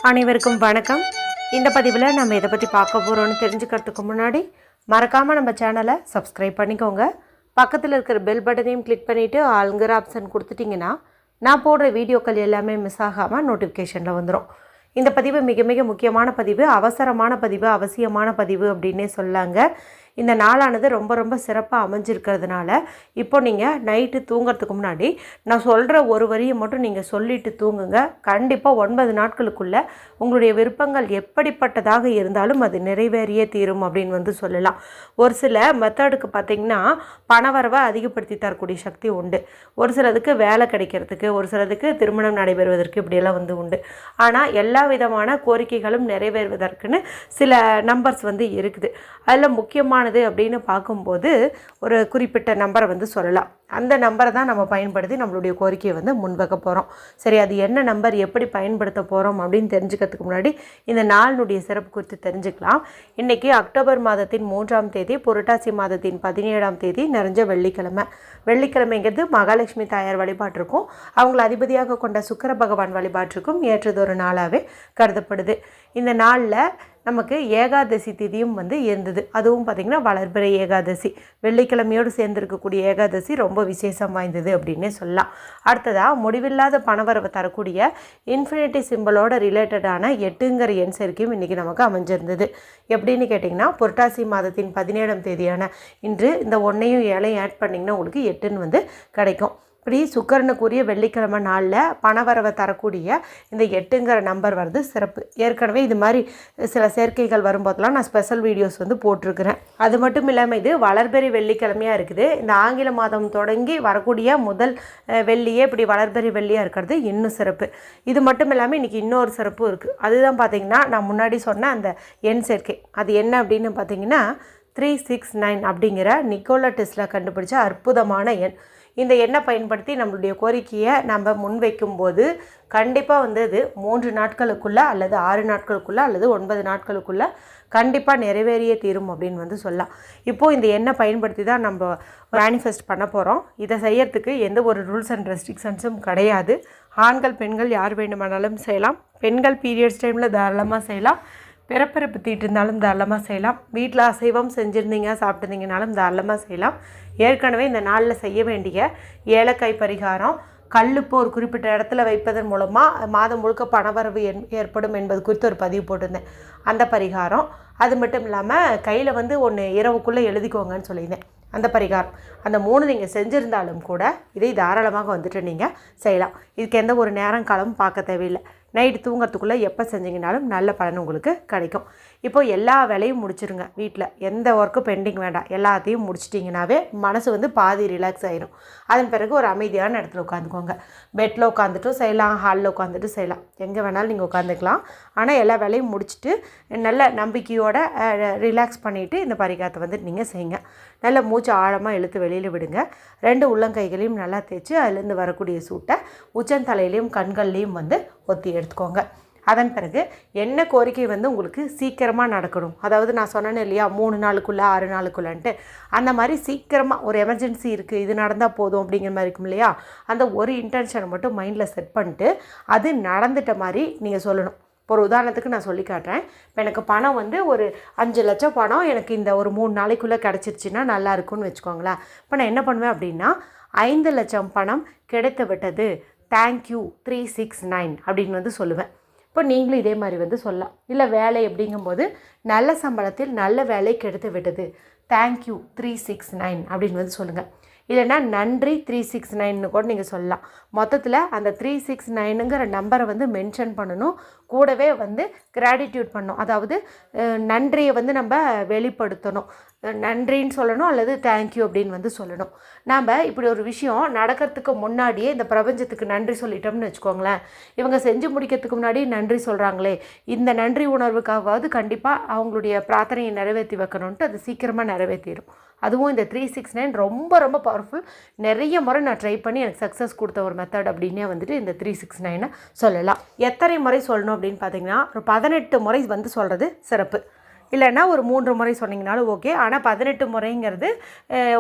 அனைவருக்கும் வணக்கம். இந்த பதிவில் நம்ம இதை பற்றி பார்க்க போகிறோன்னு தெரிஞ்சுக்கிறதுக்கு முன்னாடி மறக்காமல் நம்ம சேனலை சப்ஸ்கிரைப் பண்ணிக்கோங்க. பக்கத்தில் இருக்கிற பெல் பட்டனையும் கிளிக் பண்ணிவிட்டு ஆளுங்கிற ஆப்ஷன் கொடுத்துட்டிங்கன்னா நான் போடுற வீடியோக்கள் எல்லாமே மிஸ் ஆகாமல் நோட்டிஃபிகேஷனில் வந்துடும். இந்த பதிவு மிக மிக முக்கியமான பதிவு, அவசரமான பதிவு, அவசியமான பதிவு அப்படின்னே சொல்லாங்க. இந்த நாளானது ரொம்ப ரொம்ப சிறப்பாக அமைஞ்சிருக்கிறதுனால இப்போ நீங்கள் நைட்டு தூங்கிறதுக்கு முன்னாடி நான் சொல்கிற ஒரு வரியை மட்டும் நீங்கள் சொல்லிவிட்டு தூங்குங்க. கண்டிப்பாக 9 நாட்களுக்குள்ளே உங்களுடைய விருப்பங்கள் எப்படிப்பட்டதாக இருந்தாலும் அது நிறைவேறியே தீரும் அப்படின்னு சொல்லலாம். ஒரு சில மெத்தடுக்கு பார்த்திங்கன்னா பணவரவை அதிகப்படுத்தி தரக்கூடிய சக்தி உண்டு. ஒரு சிலதுக்கு வேலை கிடைக்கிறதுக்கு, ஒரு சிலதுக்கு திருமணம் நடைபெறுவதற்கு இப்படியெல்லாம் உண்டு. ஆனால் எல்லா விதமான கோரிக்கைகளும் நிறைவேறுவதற்குன்னு சில நம்பர்ஸ் இருக்குது. அதில் முக்கியமானது அப்படின்னு பார்க்கும்போது ஒரு குறிப்பிட்ட நம்பரை சொல்லலாம். அந்த நம்பரை தான் நம்ம பயன்படுத்தி நம்மளுடைய கோரிக்கையை முன்வைக்க போகிறோம். சரி, அது என்ன நம்பர், எப்படி பயன்படுத்த போகிறோம் அப்படின்னு தெரிஞ்சுக்கிறதுக்கு முன்னாடி இந்த நாளினுடைய சிறப்பு குறித்து தெரிஞ்சுக்கலாம். இன்றைக்கி அக்டோபர் மாதத்தின் 3ஆம் தேதி, புரட்டாசி மாதத்தின் 17ஆம் தேதி, நிறைஞ்ச வெள்ளிக்கிழமை. வெள்ளிக்கிழமைங்கிறது மகாலட்சுமி தாயார் வழிபாட்டிற்கும் அவங்களை அதிபதியாக கொண்ட சுக்கிர பகவான் வழிபாட்டிற்கும் ஏற்றதொரு நாளாகவே கருதப்படுது. இந்த நாளில் நமக்கு ஏகாதசி திதியும் இருந்தது. அதுவும் பார்த்திங்கன்னா வளர்பிறை ஏகாதசி, வெள்ளிக்கிழமையோடு சேர்ந்திருக்கக்கூடிய ஏகாதசி ரொம்ப விசேஷம் வாய்ந்தது அப்படின்னே சொல்லலாம். அடுத்ததாக முடிவில்லாத பணவரவை தரக்கூடிய இன்ஃபினிட்டி சிம்பிளோட ரிலேட்டடான 8ங்கிற எண் சேர்க்கையும் இன்றைக்கி நமக்கு அமைஞ்சிருந்தது. எப்படின்னு கேட்டிங்கன்னா புரட்டாசி மாதத்தின் 17ஆம் தேதியான இன்று இந்த 1ஐயும் 7ஐயும் ஆட் பண்ணிங்கன்னா உங்களுக்கு 8ன்னு கிடைக்கும். இப்படி சுக்கிரனுக்குரிய வெள்ளிக்கிழமை நாளில் பணவரவை தரக்கூடிய இந்த 8ங்கிற நம்பர் சிறப்பு. ஏற்கனவே இது மாதிரி சில சேர்க்கைகள் வரும்போதெல்லாம் நான் ஸ்பெஷல் வீடியோஸ் போட்டிருக்கிறேன். அது மட்டும் இல்லாமல் இது வளர்பிறை வெள்ளிக்கிழமையாக இருக்குது. இந்த ஆங்கில மாதம் தொடங்கி வரக்கூடிய முதல் வெள்ளியே இப்படி வளர்பிறை வெள்ளியாக இருக்கிறது இன்னும் சிறப்பு. இது மட்டும் இல்லாமல் இன்றைக்கி இன்னொரு சிறப்பும் இருக்குது. அதுதான் பார்த்திங்கன்னா நான் முன்னாடி சொன்ன அந்த எண் சேர்க்கை. அது என்ன அப்படின்னு பார்த்திங்கன்னா 369 அப்படிங்கிற நிக்கோலா டெஸ்லா கண்டுபிடிச்ச அற்புதமான எண். இந்த எண்ணை பயன்படுத்தி நம்மளுடைய கோரிக்கையை நம்ம முன்வைக்கும்போது கண்டிப்பாக அது 3 நாட்களுக்குள்ளே அல்லது 6 நாட்களுக்குள்ளே அல்லது 9 நாட்களுக்குள்ளே கண்டிப்பாக நிறைவேறியே தீரும் அப்படின்னு சொல்லலாம். இப்போது இந்த எண்ணை பயன்படுத்தி தான் நம்ம மேனிஃபெஸ்ட் பண்ண போகிறோம். இதை செய்யறதுக்கு எந்த ஒரு ரூல்ஸ் அண்ட் ரெஸ்ட்ரிக்ஷன்ஸும் கிடையாது. ஆண்கள் பெண்கள் யார் வேண்டுமானாலும் செய்யலாம். பெண்கள் பீரியட்ஸ் டைமில் தாராளமாக செய்யலாம். பிறப்பிறப்பு தீட்டு இருந்தாலும் தாராளமாக செய்யலாம். வீட்டில் அசைவம் செஞ்சுருந்தீங்க சாப்பிட்டுருந்தீங்கனாலும் தாராளமாக செய்யலாம். ஏற்கனவே இந்த நாளில் செய்ய வேண்டிய ஏலக்காய் பரிகாரம், கல்லுப்பு ஒரு குறிப்பிட்ட இடத்துல வைப்பதன் மூலமாக மாதம் முழுக்க பணவரவு ஏற்படும் என்பது குறித்து ஒரு பதிவு போட்டிருந்தேன். அந்த பரிகாரம், அது மட்டும் இல்லாமல் கையில் ஒன்று இரவுக்குள்ளே எழுதிக்கோங்கன்னு சொல்லியிருந்தேன். அந்த பரிகாரம், அந்த 3 நீங்கள் செஞ்சுருந்தாலும் கூட இதை தாராளமாக நீங்கள் செய்யலாம். இதுக்கு எந்த ஒரு நேரம் காலமும் பார்க்க தேவையில்லை. நைட்டு தூங்கிறதுக்குள்ளே எப்போ செஞ்சிங்கனாலும் நல்ல பலன் உங்களுக்கு கிடைக்கும். இப்போது எல்லா வேலையும் முடிச்சிருங்க. வீட்டில் எந்த ஒர்க்கும் பெண்டிங் வேண்டாம். எல்லாத்தையும் முடிச்சிட்டிங்கனாவே மனசு பாதி ரிலாக்ஸ் ஆகிடும். அதன் பிறகு ஒரு அமைதியான இடத்துல உட்காந்துக்கோங்க. பெட்டில் உட்காந்துட்டும் செய்யலாம், ஹாலில் உட்காந்துட்டு செய்யலாம், எங்கே வேணாலும் நீங்கள் உட்காந்துக்கலாம். ஆனால் எல்லா வேலையும் முடிச்சுட்டு நல்ல நம்பிக்கையோட ரிலாக்ஸ் பண்ணிவிட்டு இந்த பரிகாரத்தை நீங்கள் செய்யுங்க. நல்ல மூச்சு ஆழமாக இழுத்து வெளியில் விடுங்க. 2 உள்ளங்கைகளையும் நல்லா தேய்ச்சி அதிலேருந்து வரக்கூடிய சூட்டை உச்சந்தலையிலையும் கண்கள்லேயும் ஒத்தி எடுத்துக்கோங்க. அதன் பிறகு என்ன கோரிக்கை உங்களுக்கு சீக்கிரமாக நடக்கணும், அதாவது நான் சொன்னேன்னு இல்லையா 3 நாளுக்குள்ளே 6 நாளுக்குள்ளன்ட்டு, அந்த மாதிரி சீக்கிரமாக ஒரு எமர்ஜென்சி இருக்குது, இது நடந்தால் போதும் அப்படிங்கிற மாதிரி இருக்கும் இல்லையா, அந்த ஒரு இன்டென்ஷனை மட்டும் மைண்டில் செட் பண்ணிட்டு அது நடந்துட்ட மாதிரி நீங்கள் சொல்லணும். ஒரு உதாரணத்துக்கு நான் சொல்லி காட்டுறேன். இப்போ எனக்கு பணம் ஒரு 5 லட்சம் பணம் எனக்கு இந்த ஒரு 3 நாளைக்குள்ளே கிடச்சிருச்சுன்னா நல்லா இருக்கும்னு வச்சுக்கோங்களேன். இப்போ நான் என்ன பண்ணுவேன் அப்படின்னா 5 லட்சம் பணம் கிடைத்து விட்டது, தேங்க்யூ 369 அப்படின்னு சொல்லுவேன். இப்போ நீங்களும் இதே மாதிரி சொல்லலாம். இல்லை வேலை அப்படிங்கும்போது நல்ல சம்பளத்தில் நல்ல வேலை கிடைத்து விட்டது, தேங்க்யூ 369 அப்படின்னு சொல்லுங்கள். இல்லைனா நன்றி 369ன்னு கூட நீங்கள் சொல்லலாம். மொத்தத்தில் அந்த 369ங்கிற நம்பரை மென்ஷன் பண்ணணும். கூடவே கிராட்டிடியூட் பண்ணணும். அதாவது நன்றியை நம்ம வெளிப்படுத்தணும். நன்றின்னு சொல்லணும் அல்லது தேங்க்யூ அப்படின்னு சொல்லணும். நாம் இப்படி ஒரு விஷயம் நடக்கிறதுக்கு முன்னாடியே இந்த பிரபஞ்சத்துக்கு நன்றி சொல்லிட்டோம்னு வச்சுக்கோங்களேன், இவங்க செஞ்சு முடிக்கிறதுக்கு முன்னாடி நன்றி சொல்கிறாங்களே, இந்த நன்றி உணர்வுக்காவது கண்டிப்பாக அவங்களுடைய பிரார்த்தனையை நிறைவேற்றி வைக்கணுன்ட்டு அது சீக்கிரமாக நிறைவேற்றிடும். அதுவும் இந்த 369 ரொம்ப ரொம்ப பவர்ஃபுல். நிறைய முறை நான் ட்ரை பண்ணி எனக்கு சக்ஸஸ் கொடுத்த ஒரு மெத்தட் அப்படின்னே இந்த 369 சொல்லலாம். எத்தனை முறை சொல்லணும் அப்படின்னு பார்த்தீங்கன்னா ஒரு 18 முறை சொல்கிறது சிறப்பு. இல்லைன்னா ஒரு 3 முறை சொன்னீங்கனாலும் ஓகே. ஆனால் 18 முறைங்கிறது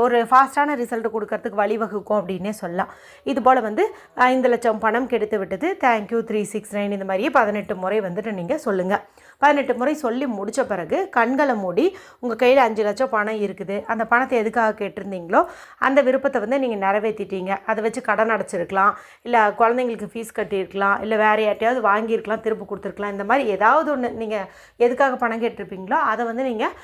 ஒரு ஃபாஸ்ட்டான ரிசல்ட் கொடுக்கறதுக்கு வழிவகுக்கும் அப்படின்னே சொல்லலாம். இது போல் வந்து 5 லட்சம் பணம் கிடைத்து விட்டது, தேங்க்யூ 369 இந்த மாதிரியே 18 முறை வந்துட்டு நீங்கள் சொல்லுங்கள். 18 முறை சொல்லி முடித்த பிறகு கண்களை மூடி உங்கள் கையில் 5 லட்சம் பணம் இருக்குது, அந்த பணத்தை எதுக்காக கேட்டிருந்தீங்களோ அந்த விருப்பத்தை வந்து நீங்கள் நிறைவேற்றிட்டீங்க. அதை வச்சு கடன் அடைச்சிருக்கலாம், இல்லை குழந்தைங்களுக்கு ஃபீஸ் கட்டியிருக்கலாம், இல்லை வேறு யார்ட்டையாவது வாங்கியிருக்கலாம், திரும்ப கொடுத்துருக்கலாம். இந்த மாதிரி ஏதாவது ஒன்று நீங்கள் எதுக்காக பணம் கேட்டிருப்பீங்களோ அதை வந்து நீங்கள்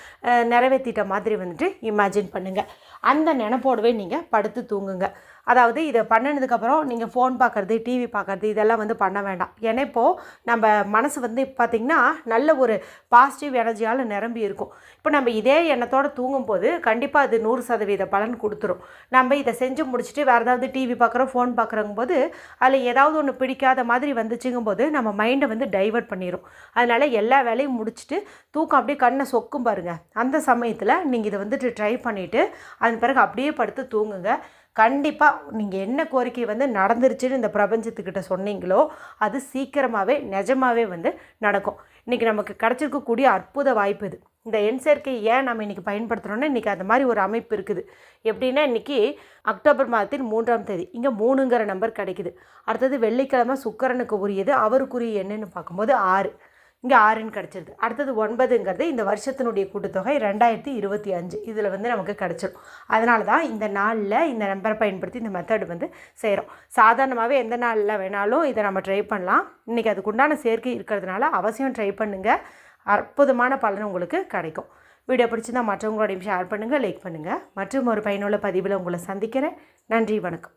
நிறைவேற்றிட்ட மாதிரி வந்துட்டு இமேஜின் பண்ணுங்கள். அந்த நினைப்போடவே நீங்கள் படுத்து தூங்குங்க. அதாவது இதை பண்ணினதுக்கப்புறம் நீங்கள் ஃபோன் பார்க்குறது, டிவி பார்க்குறது இதெல்லாம் வந்து பண்ண வேண்டாம். ஏன்னா இப்போது நம்ம மனசு வந்து பார்த்திங்கன்னா நல்ல ஒரு பாசிட்டிவ் எனர்ஜியால் நிரம்பி இருக்கும். இப்போ நம்ம இதே எண்ணத்தோடு தூங்கும்போது கண்டிப்பாக அது 100% பலன் கொடுத்துரும். நம்ம இதை செஞ்சு முடிச்சுட்டு வேறு ஏதாவது டிவி பார்க்குறோம், ஃபோன் பார்க்குறங்கும்போது அதில் ஏதாவது ஒன்று பிடிக்காத மாதிரி வந்துச்சுங்கும்போது நம்ம மைண்டை வந்து டைவர்ட் பண்ணிடும். அதனால் எல்லா வேலையும் முடிச்சுட்டு தூக்கம் அப்படியே கண்ணை சொக்கும் பாருங்கள். அந்த சமயத்தில் நீங்கள் இதை வந்துட்டு ட்ரை பண்ணிவிட்டு அதன் பிறகு அப்படியே படுத்து தூங்குங்க. கண்டிப்பாக நீங்கள் என்ன கோரிக்கை வந்து நடந்துருச்சுன்னு இந்த பிரபஞ்சத்துக்கிட்ட சொன்னீங்களோ அது சீக்கிரமாகவே நிஜமாகவே வந்து நடக்கும். இன்றைக்கி நமக்கு கிடச்சிருக்கக்கூடிய அற்புத வாய்ப்பு இது. இந்த எண் சேர்க்கை ஏன் நம்ம இன்றைக்கி பயன்படுத்துகிறோன்னா இன்றைக்கி அந்த மாதிரி ஒரு அமைப்பு இருக்குது. எப்படின்னா இன்றைக்கி அக்டோபர் மாதத்தின் 3ஆம் தேதி இங்கே 3ங்கிற நம்பர் கிடைக்குது. அடுத்தது வெள்ளிக்கிழமை சுக்கிரனுக்கு உரியது, அவருக்குரிய எண்ணுன்னு பார்க்கும்போது 6, இங்கே 6ன்னு கிடச்சிருது. அடுத்தது 9ங்கிறது இந்த வருஷத்தினுடைய கூட்டுத்தொகை 2025 இதில் வந்து நமக்கு கிடச்சிடும். அதனால தான் இந்த நாளில் இந்த நம்பரை பயன்படுத்தி இந்த மெத்தடு வந்து செய்கிறோம். சாதாரணமாகவே எந்த நாளில் வேணாலும் இதை நம்ம ட்ரை பண்ணலாம். இன்றைக்கி அதுக்குண்டான சேர்க்கை இருக்கிறதுனால அவசியம் ட்ரை பண்ணுங்கள். அற்புதமான பலன் உங்களுக்கு கிடைக்கும். வீடியோ பிடிச்சிருந்தால் மற்றவங்களோடையும் ஷேர் பண்ணுங்கள், லைக் பண்ணுங்கள். மற்றும் ஒரு பயனுள்ள பதிவில் உங்களை சந்திக்கிறேன். நன்றி, வணக்கம்.